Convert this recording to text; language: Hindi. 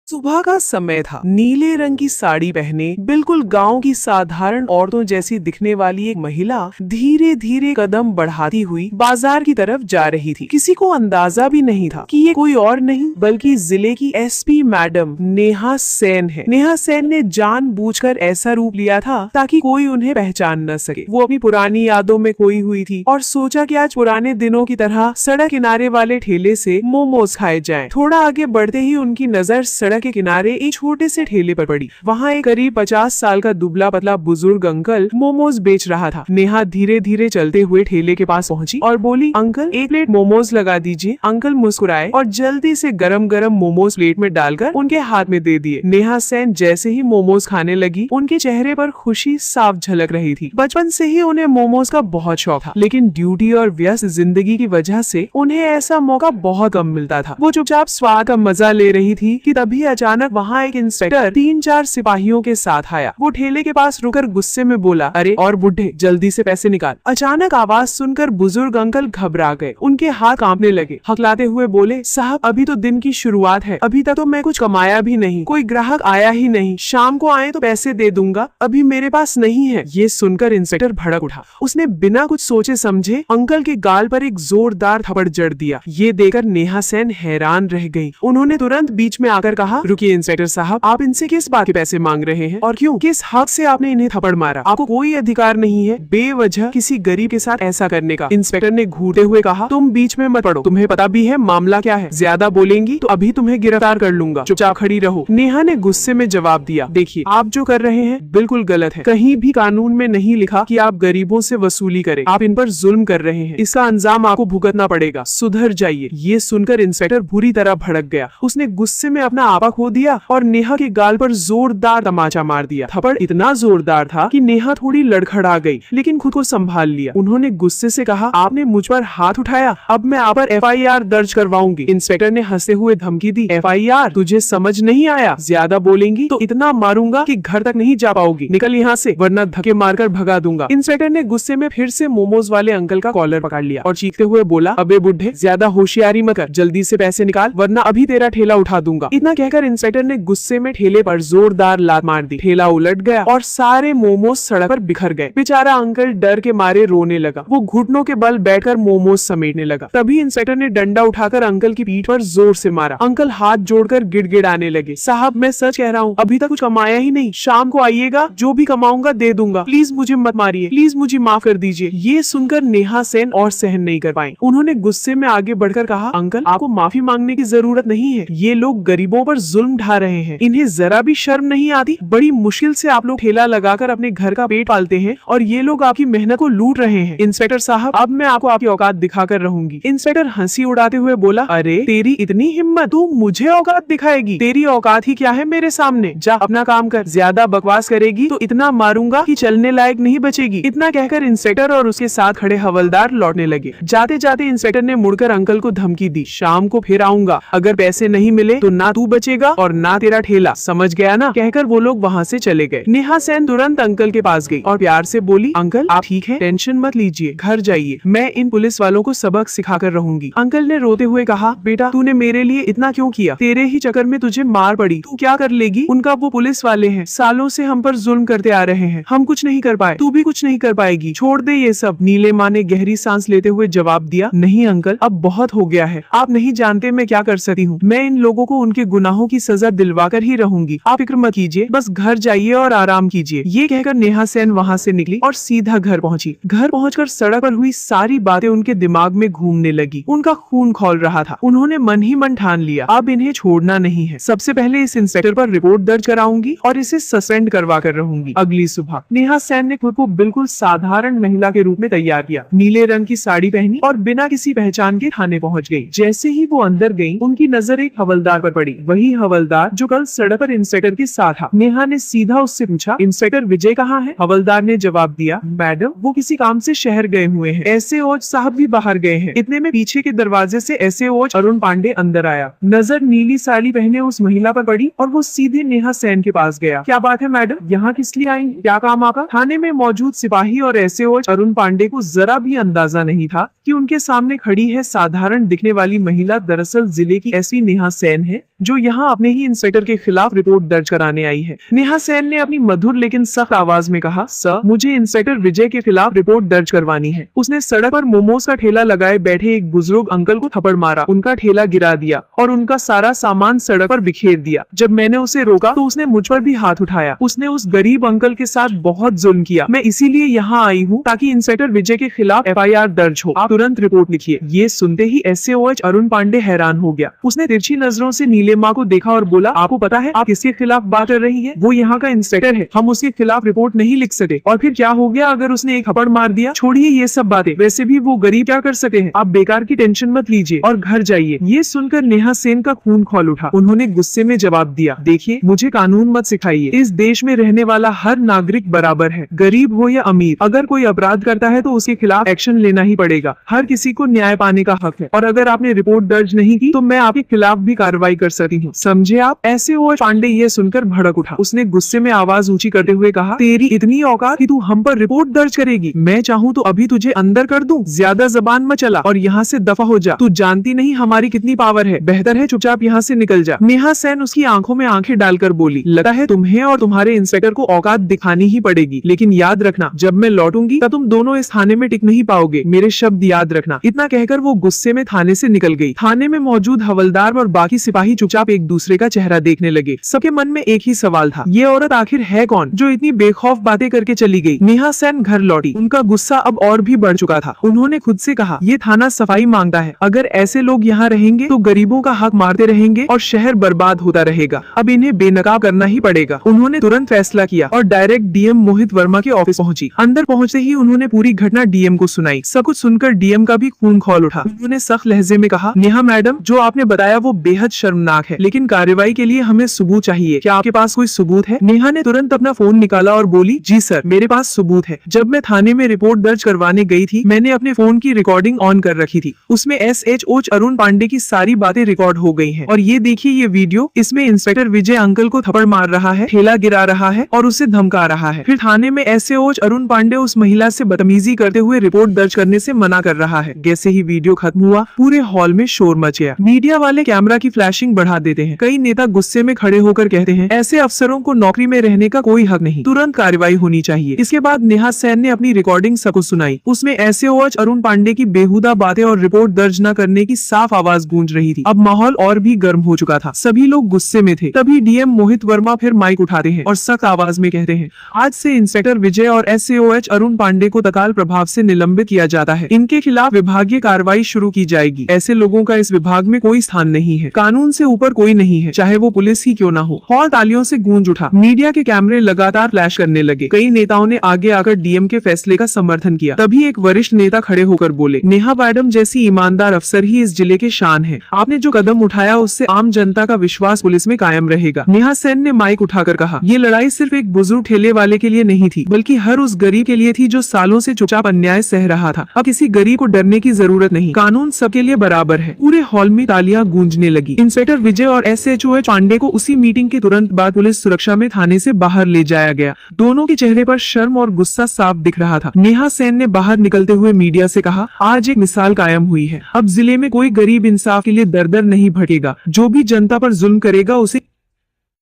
सुबह का समय था। नीले रंग की साड़ी पहने बिल्कुल गांव की साधारण औरतों जैसी दिखने वाली एक महिला धीरे धीरे कदम बढ़ाती हुई बाजार की तरफ जा रही थी। किसी को अंदाजा भी नहीं था कि ये कोई और नहीं बल्कि जिले की एसपी मैडम नेहा सेन है। नेहा सेन ने जानबूझकर ऐसा रूप लिया था ताकि कोई उन्हें पहचान न सके। वो अपनी पुरानी यादों में खोई हुई थी और सोचा कि आज पुराने दिनों की तरह सड़क किनारे वाले ठेले से मोमोज खाए जाएं। थोड़ा आगे बढ़ते ही उनकी नजर सड़क के किनारे एक छोटे से ठेले पर पड़ी। वहाँ एक करीब 50 साल का दुबला पतला बुजुर्ग अंकल मोमोज बेच रहा था। नेहा धीरे धीरे चलते हुए ठेले के पास पहुंची और बोली, अंकल एक प्लेट मोमोज लगा दीजिए। अंकल मुस्कुराए और जल्दी से गरम गरम मोमोज प्लेट में डालकर उनके हाथ में दे दिए। नेहा सेन जैसे ही मोमोज खाने लगी, उनके चेहरे पर खुशी साफ झलक रही थी। बचपन से ही उन्हें मोमोज का बहुत शौक था, लेकिन ड्यूटी और व्यस्त जिंदगी की वजह से उन्हें ऐसा मौका बहुत कम मिलता था। वो चुपचाप स्वाद का मजा ले रही थी कि तभी अचानक वहाँ एक इंस्पेक्टर 3-4 सिपाहियों के साथ आया। वो ठेले के पास रुकर गुस्से में बोला, अरे और बुढ़े, जल्दी से पैसे निकाल। अचानक आवाज सुनकर बुजुर्ग अंकल घबरा गए। उनके हाथ कांपने लगे। हकलाते हुए बोले, साहब अभी तो दिन की शुरुआत है, अभी तक तो मैं कुछ कमाया भी नहीं, कोई ग्राहक आया ही नहीं, शाम को आए तो पैसे दे दूंगा, अभी मेरे पास नहीं है। ये सुनकर इंस्पेक्टर भड़क उठा। उसने बिना कुछ सोचे समझे अंकल के गाल पर एक जोरदार थप्पड़ जड़ दिया। ये देखकर नेहा सेन हैरान रह गई। उन्होंने तुरंत बीच में आकर कहा, रुकिए इंस्पेक्टर साहब, आप इनसे किस बात के पैसे मांग रहे हैं और क्यों? किस हक से आपने इन्हें थप्पड़ मारा? आपको कोई अधिकार नहीं है बेवजह किसी गरीब के साथ ऐसा करने का। इंस्पेक्टर ने घूरते हुए कहा, तुम बीच में मत पड़ो, तुम्हें पता भी है मामला क्या है। ज्यादा बोलेंगी तो अभी तुम्हें गिरफ्तार कर लूंगा, चुपचाप खड़ी रहो। नेहा ने गुस्से में जवाब दिया, देखिए आप जो कर रहे हैं बिल्कुल गलत है। कहीं भी कानून में नहीं लिखा कि आप गरीबों से वसूली करें। आप इन पर जुल्म कर रहे हैं, इसका अंजाम आपको भुगतना पड़ेगा, सुधर जाइए। ये सुनकर इंस्पेक्टर बुरी तरह भड़क गया। उसने गुस्से में अपना आपा खो दिया और नेहा के गाल पर जोरदार तमाचा मार दिया। थप्पड़ इतना जोरदार था कि नेहा थोड़ी लड़खड़ा गई, लेकिन खुद को संभाल लिया। उन्होंने गुस्से से कहा, आपने मुझ पर हाथ उठाया, अब मैं आप पर FIR दर्ज करवाऊंगी। इंस्पेक्टर ने हंसते हुए धमकी दी, FIR? तुझे समझ नहीं आया? ज्यादा बोलेंगी तो इतना मारूंगा कि घर तक नहीं जा पाओगी। निकल यहाँ से, वरना धक्के मारकर भगा दूंगा। इंस्पेक्टर ने गुस्से में फिर से मोमोज वाले अंकल का कॉलर पकड़ लिया और चीखते हुए बोला, अबे बुढ़े, ज्यादा होशियारी मत कर, जल्दी से पैसे निकाल वरना अभी तेरा ठेला उठा दूंगा। इतना कहकर इंस्पेक्टर ने गुस्से में ठेले पर जोरदार लात मार दी। ठेला उलट गया और सारे मोमोज सड़क पर बिखर गए। बेचारा अंकल डर के मारे रोने लगा। वो घुटनों के बल बैठकर मोमोज समेटने लगा। तभी इंस्पेक्टर ने डंडा उठाकर अंकल की पीठ पर जोर से मारा। अंकल हाथ जोड़कर गिड़गिड़ाने लगे, साहब मैं सच कह रहा हूँ, अभी तक कुछ कमाया ही नहीं, शाम को आइएगा, जो भी कमाऊंगा दे दूंगा, प्लीज मुझे मत मारिए, प्लीज मुझे माफ कर दीजिए। ये सुनकर नेहा सेन और सहन नहीं कर पाई। उन्होंने गुस्से में आगे बढ़कर कहा, अंकल आपको माफी मांगने की जरूरत नहीं है, ये लोग गरीबों पर जुल्म ढा रहे हैं, इन्हें जरा भी शर्म नहीं आती? बड़ी मुश्किल से आप लोग ठेला लगाकर अपने घर का पेट पालते हैं और ये लोग आपकी मेहनत को लूट रहे हैं। इंस्पेक्टर साहब, अब मैं आपको आपकी औकात दिखाकर रहूंगी। इंस्पेक्टर हंसी उड़ाते हुए बोला, अरे तेरी इतनी हिम्मत, तू मुझे औकात दिखाएगी? तेरी औकात ही क्या है मेरे सामने, जा अपना काम कर, ज्यादा बकवास करेगी तो इतना मारूंगा कि चलने लायक नहीं बचेगी। इतना कहकर इंस्पेक्टर और उसके साथ खड़े हवलदार लौटने लगे। जाते जाते इंस्पेक्टर ने मुड़कर अंकल को धमकी दी, शाम को फिर आऊंगा, अगर पैसे नहीं मिले तो ना तू बचेगा और ना तेरा ठेला, समझ गया ना? कहकर वो लोग वहाँ से चले गए। नेहा सेन तुरंत अंकल के पास गई और प्यार से बोली, अंकल आप ठीक हैं? टेंशन मत लीजिए, घर जाइए, मैं इन पुलिस वालों को सबक सिखाकर रहूंगी। अंकल ने रोते हुए कहा, बेटा तूने मेरे लिए इतना क्यों किया? तेरे ही चक्कर में तुझे मार पड़ी, तू क्या कर लेगी? उनका वो पुलिस वाले हैं, सालों से हम पर जुल्म करते आ रहे हैं, हम कुछ नहीं कर पाए, तू भी कुछ नहीं कर पाएगी, छोड़ दे ये सब। नीले माँ ने गहरी सांस लेते हुए जवाब दिया, नहीं अंकल, अब बहुत हो गया है, आप नहीं जानते मैं क्या कर सकती हूँ। मैं इन लोगों को उनके गुनाहों की सजा दिलवाकर ही रहूंगी, आप फिक्र मत कीजिए, बस घर जाइए और आराम कीजिए। ये कहकर नेहा सेन वहाँ से निकली और सीधा घर पहुँची। घर पहुँचकर सड़क पर हुई सारी बातें उनके दिमाग में घूमने लगी। उनका खून खौल रहा था। उन्होंने मन ही मन ठान लिया, अब इन्हें छोड़ना नहीं है। सबसे पहले इस इंस्पेक्टर पर रिपोर्ट दर्ज कराऊंगी और इसे सस्पेंड करवा कर रहूंगी। अगली सुबह नेहा सेन ने खुद को बिल्कुल साधारण महिला के रूप में तैयार किया। नीले रंग की साड़ी पहनी और बिना किसी पहचान के थाने पहुँच गयी। जैसे ही वो अंदर गयी, उनकी नजर एक हवलदार पर पड़ी। वही हवलदार जो कल सड़क पर इंस्पेक्टर के साथ था। नेहा ने सीधा उससे पूछा, इंस्पेक्टर विजय कहाँ है? हवलदार ने जवाब दिया, मैडम वो किसी काम से शहर गए हुए हैं, SAO साहब भी बाहर गए हैं। इतने में पीछे के दरवाजे से SAO अरुण पांडे अंदर आया। नजर नीली साड़ी पहने उस महिला पर पड़ी और वो सीधे नेहा सेन के पास गया। क्या बात है मैडम, यहाँ किस लिए आई? क्या काम आपका? थाने में मौजूद सिपाही और SAO अरुण पांडे को जरा भी अंदाजा नहीं था कि उनके सामने खड़ी है साधारण दिखने वाली महिला दरअसल जिले की SP नेहा सेन है, जो यहाँ यहाँ अपने ही इंस्पेक्टर के खिलाफ रिपोर्ट दर्ज कराने आई है। नेहा सेन ने अपनी मधुर लेकिन सख्त आवाज में कहा, सर मुझे इंस्पेक्टर विजय के खिलाफ रिपोर्ट दर्ज करवानी है। उसने सड़क पर मोमोज का ठेला लगाए बैठे एक बुजुर्ग अंकल को थप्पड़ मारा, उनका ठेला गिरा दिया और उनका सारा सामान सड़क पर बिखेर दिया। जब मैंने उसे रोका तो उसने मुझ पर भी हाथ उठाया। उसने उस गरीब अंकल के साथ बहुत जुल्म किया। मैं इसीलिए यहाँ आई हूँ ताकि इंस्पेक्टर विजय के खिलाफ FIR दर्ज हो। आप तुरंत रिपोर्ट लिखिए। ये सुनते ही SAOH अरुण पांडे हैरान हो गया। उसने तिरछी नजरों से नीलिमा को देखा और बोला, आपको पता है आप किसके खिलाफ बात कर रही है? वो यहाँ का इंस्पेक्टर है, हम उसके खिलाफ रिपोर्ट नहीं लिख सकते। और फिर क्या हो गया अगर उसने एक थप्पड़ मार दिया? छोड़िए ये सब बातें, वैसे भी वो गरीब क्या कर सकते हैं। आप बेकार की टेंशन मत लीजिए और घर जाइए। ये सुनकर नेहा सेन का खून खौल उठा। उन्होंने गुस्से में जवाब दिया, देखिए मुझे कानून मत सिखाइए। इस देश में रहने वाला हर नागरिक बराबर है, गरीब हो या अमीर। अगर कोई अपराध करता है तो उसके खिलाफ एक्शन लेना ही पड़ेगा। हर किसी को न्याय पाने का हक है और अगर आपने रिपोर्ट दर्ज नहीं की तो मैं आपके खिलाफ भी कार्रवाई कर सकती हूँ, समझे आप? SAOH पांडे ये सुनकर भड़क उठा। उसने गुस्से में आवाज ऊंची करते हुए कहा, तेरी इतनी औकात कि तू हम पर रिपोर्ट दर्ज करेगी? मैं चाहूँ तो अभी तुझे अंदर कर दूं। ज्यादा जबान मत चला और यहाँ से दफा हो जा। तू जानती नहीं हमारी कितनी पावर है। बेहतर है चुपचाप यहाँ से निकल जा। नेहा सेन उसकी आंखों में आंखें डालकर बोली, लगता है तुम्हें और तुम्हारे इंस्पेक्टर को औकात दिखानी ही पड़ेगी, लेकिन याद रखना जब मैं लौटूंगी तब तुम दोनों इस थाने में टिक नहीं पाओगे। मेरे शब्द याद रखना। इतना कहकर वो गुस्से में थाने से निकल गई। थाने में मौजूद हवलदार और बाकी सिपाही चुपचाप एक दूसरे का चेहरा देखने लगे। सबके मन में एक ही सवाल था, ये औरत आखिर है कौन जो इतनी बेखौफ बातें करके चली गई? नेहा सेन घर लौटी। उनका गुस्सा अब और भी बढ़ चुका था। उन्होंने खुद से कहा, ये थाना सफाई मांगता है। अगर ऐसे लोग यहाँ रहेंगे तो गरीबों का हक मारते रहेंगे और शहर बर्बाद होता रहेगा। अब इन्हें बेनकाब करना ही पड़ेगा। उन्होंने तुरंत फैसला किया और डायरेक्ट DM मोहित वर्मा के ऑफिस पहुंची। अंदर पहुंचते ही उन्होंने पूरी घटना DM को सुनाई। सब कुछ सुनकर DM का भी खून खौल उठा। उन्होंने सख्त लहजे में कहा, नेहा मैडम जो आपने बताया वो बेहद शर्मनाक है, लेकिन कार्रवाई के लिए हमें सबूत चाहिए। क्या आपके पास कोई सबूत है? नेहा ने तुरंत अपना फोन निकाला और बोली, जी सर मेरे पास सबूत है। जब मैं थाने में रिपोर्ट दर्ज करवाने गई थी मैंने अपने फोन की रिकॉर्डिंग ऑन कर रखी थी। उसमें SHOH अरुण पांडे की सारी बातें रिकॉर्ड हो गई हैं। और ये देखिए ये वीडियो, इसमें इंस्पेक्टर विजय अंकल को थप्पड़ मार रहा है, ठेला गिरा रहा है और उसे धमका रहा है। फिर थाने में SHOH अरुण पांडे उस महिला से बदतमीजी करते हुए रिपोर्ट दर्ज करने से मना कर रहा है। जैसे ही वीडियो खत्म हुआ पूरे हॉल में शोर मच गया। मीडिया वाले कैमरा की फ्लैशिंग बढ़ा देते हैं। कई नेता गुस्से में खड़े होकर कहते हैं, ऐसे अफसरों को नौकरी में रहने का कोई हक नहीं, तुरंत कार्रवाई होनी चाहिए। इसके बाद नेहा सेन ने अपनी रिकॉर्डिंग सबको सुनाई। उसमें SHOH अरुण पांडे की बेहुदा बातें और रिपोर्ट दर्ज न करने की साफ आवाज गूंज रही थी। अब माहौल और भी गर्म हो चुका था। सभी लोग गुस्से में थे। तभी DM मोहित वर्मा फिर माइक उठाते हैं और सख्त आवाज में कहते हैं, आज से इंस्पेक्टर विजय और SHOH अरुण पांडे को तत्काल प्रभाव से निलंबित किया जाता है। इनके खिलाफ विभागीय कार्रवाई शुरू की जाएगी। ऐसे लोगों का इस विभाग में कोई स्थान नहीं है। कानून से ऊपर कोई नहीं है, चाहे वो पुलिस ही क्यों ना हो। हॉल तालियों से गूंज उठा। मीडिया के कैमरे लगातार फ्लैश करने लगे। कई नेताओं ने आगे आकर DM के फैसले का समर्थन किया। तभी एक वरिष्ठ नेता खड़े होकर बोले, नेहा मैडम जैसी ईमानदार अफसर ही इस जिले के शान है। आपने जो कदम उठाया उससे आम जनता का विश्वास पुलिस में कायम रहेगा। नेहा सेन ने माइक उठाकर कहा, ये लड़ाई सिर्फ एक बुजुर्ग ठेले वाले के लिए नहीं थी, बल्कि हर उस गरीब के लिए थी जो सालों से चुपचाप अन्याय सह रहा था। अब किसी गरीब को डरने की जरूरत नहीं, कानून सबके लिए बराबर है। पूरे हॉल में तालियां गूंजने लगी। इंस्पेक्टर विजय और SHOH पांडे को उसी मीटिंग के तुरंत बाद पुलिस सुरक्षा में थाने से बाहर ले जाया गया। दोनों के चेहरे पर शर्म और गुस्सा साफ दिख रहा था। नेहा सेन ने बाहर निकलते हुए मीडिया से कहा, आज एक मिसाल कायम हुई है। अब जिले में कोई गरीब इंसाफ के लिए दर दर नहीं भटकेगा। जो भी जनता पर जुल्म करेगा उसे